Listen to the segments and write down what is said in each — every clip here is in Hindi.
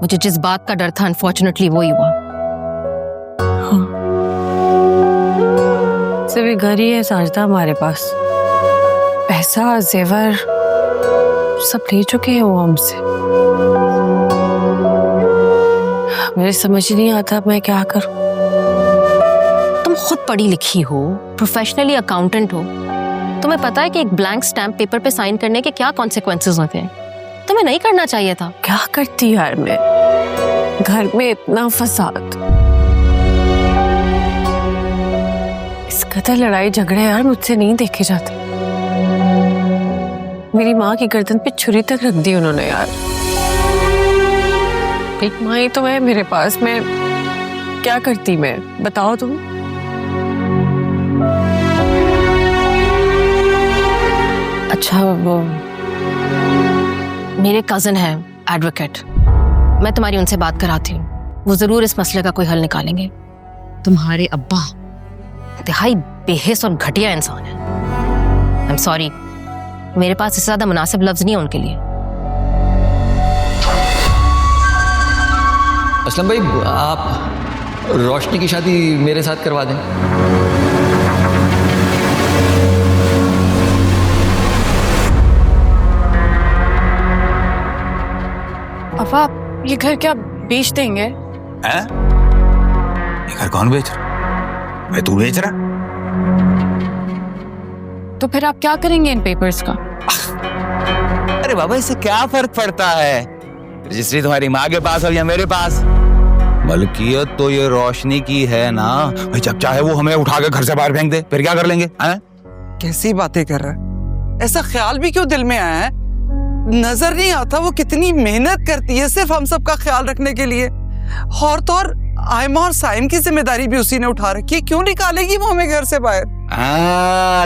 मुझे जिस बात का डर था अनफॉर्चुनेटली वो ही हुआ। हाँ। सिर्फ घर ही है साजदा हमारे पास, पैसा जेवर सब ले चुके हैं वो हमसे। मुझे समझ नहीं आता मैं क्या करूं। तुम खुद पढ़ी लिखी हो, प्रोफेशनली अकाउंटेंट हो, तुम्हें पता है कि एक ब्लैंक स्टैम्प पेपर पे साइन करने के क्या कॉन्सिक्वेंसेस होते हैं। तुम्हें नहीं करना चाहिए था। क्या करती यार मैं, घर में इतना फसाद, इस कदर लड़ाई झगड़े यार मुझसे नहीं देखे जाते। मेरी माँ की गर्दन पे छुरी तक रख दी उन्होंने यार। एक माँ ही तो है मेरे पास, मैं क्या करती, मैं बताओ तुम। अच्छा वो मेरे कजन है एडवोकेट, मैं तुम्हारी उनसे बात कराती हूँ, वो जरूर इस मसले का कोई हल निकालेंगे। तुम्हारे अब्बा इंतहाई बेहिस और घटिया इंसान है। आई एम सॉरी, मेरे पास इससे ज्यादा मुनासिब लफ्ज नहीं है उनके लिए। असलम भाई, आप रोशनी की शादी मेरे साथ करवा दें। अब्बा ये घर क्या बेच देंगे? हैं? ये घर कौन बेच रहा? मैं, तू बेच रहा? तो फिर आप क्या करेंगे इन पेपर्स का? अरे बाबा, इससे क्या फर्क पड़ता है? रजिस्ट्री तुम्हारी माँ के पास हो या मेरे पास, मलकियत तो ये रोशनी की है ना भाई। जब चाहे वो हमें उठा के घर से बाहर फेंक दे, फिर क्या कर लेंगे? हैं? कैसी बातें कर रहा है? ऐसा ख्याल भी क्यों दिल में आया है? नजर नहीं आता वो कितनी मेहनत करती है सिर्फ हम सबका ख्याल रखने के लिए। और तो और आयमा और साइम की जिम्मेदारी भी उसी ने उठा रखी है, क्यों निकालेगी वो हमें घर से बाहर?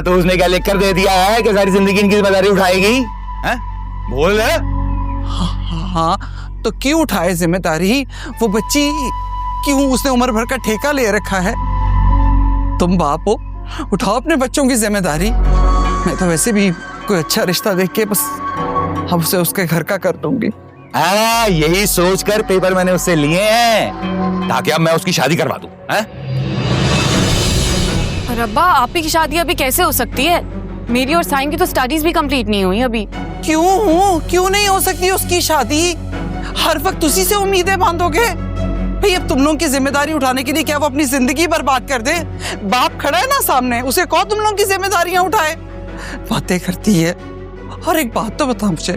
तो उसने क्या लिख कर दे दिया है कि सारी जिंदगी इनकी जिम्मेदारी उठाएगी? हैं? बोल। हाँ, तो क्यों उठाए जिम्मेदारी? वो बच्ची क्यों, उसने उम्र भर का ठेका ले रखा है। तुम बाप हो, उठाओ अपने बच्चों की जिम्मेदारी। मैं तो वैसे भी कोई अच्छा रिश्ता देख के बस अब उसे उसके घर का कर दूंगी। यही सोचकर पेपर मैंने उससे लिए हैं ताकि अब मैं उसकी शादी करवा दूं। पर अब्बा आपकी शादी अभी कैसे हो सकती है? मेरी और साइम की तो स्टडीज भी कंप्लीट नहीं हुई अभी। क्यों नहीं हो सकती उसकी शादी? हर वक्त उसी से उम्मीदें बांधोगे भाई? अब तुम लोगों की जिम्मेदारी उठाने के लिए क्या वो अपनी जिंदगी बर्बाद कर दे? बाप खड़ा है ना सामने, उसे कहो तुम लोगों की जिम्मेदारियां उठाए। बातें करती है। और एक बात तो बता मुझे,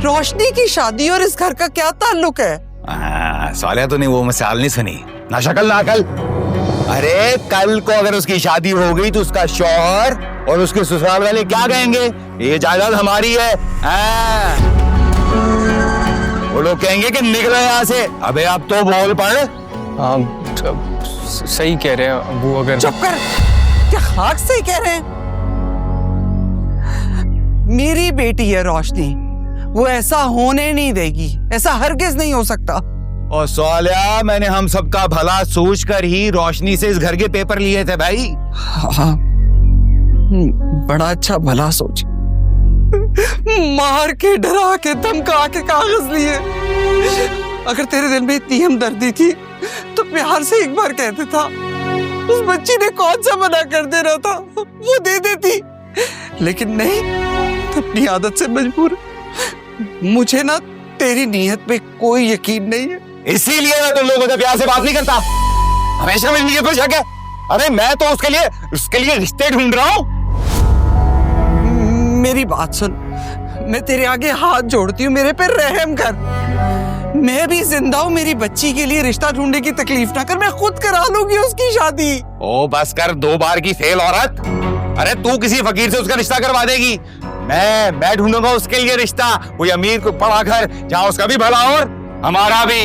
रोशनी की शादी और इस घर का क्या ताल्लुक है? सालिया तूने वो मिसाल नहीं सुनी, ना शक्ल ना अकल। अरे कल को अगर उसकी शादी हो गई तो उसका शौहर और उसके ससुराल वाले क्या कहेंगे? ये जायदाद हमारी है। वो लोग कहेंगे कि निकलो यहाँ से। अबे अब तो बोल पड़। सही कह रहे हैं अबू। अगर चुप कर, क्या खाक से ही कह रहे हैं? मेरी बेटी है रोशनी, वो ऐसा होने नहीं देगी, ऐसा हरगिज नहीं हो सकता। और सालिया, मैंने हम सबका भला सोचकर ही रोशनी से इस घर के पेपर लिए थे भाई। हाँ, बड़ा अच्छा भला सोच। मार के, डरा के, धमका के कागज लिए। अगर तेरे दिल में इतनी हमदर्दी थी तो प्यार से एक बार कह देता। उस बच्ची ने कौन सा मना कर देना था, वो दे देती। लेकिन नहीं, तो अपनी आदत से मजबूर। मुझे ना तेरी नीयत पे कोई यकीन नहीं है, इसीलिए मैं तुम लोगों से प्यार से बात नहीं करता। हमेशा मेरी नीयत पे शक है। अरे मैं तो उसके लिए रिश्ते ढूंढ रहा हूँ। मेरी बात सुन, मैं तेरे आगे हाथ जोड़ती हूँ, मेरे पे रहम कर। मैं भी जिंदा हूँ, मेरी बच्ची के लिए रिश्ता ढूंढने की तकलीफ ना कर, मैं खुद करा लूंगी उसकी शादी। ओ बस कर, 2 बार की फेल औरत। अरे तू किसी फकीर से उसका रिश्ता करवा देगी, मैं ढूंढूंगा उसके लिए रिश्ता, कोई अमीर को पढ़ा कर जहाँ उसका भी भला और हमारा भी।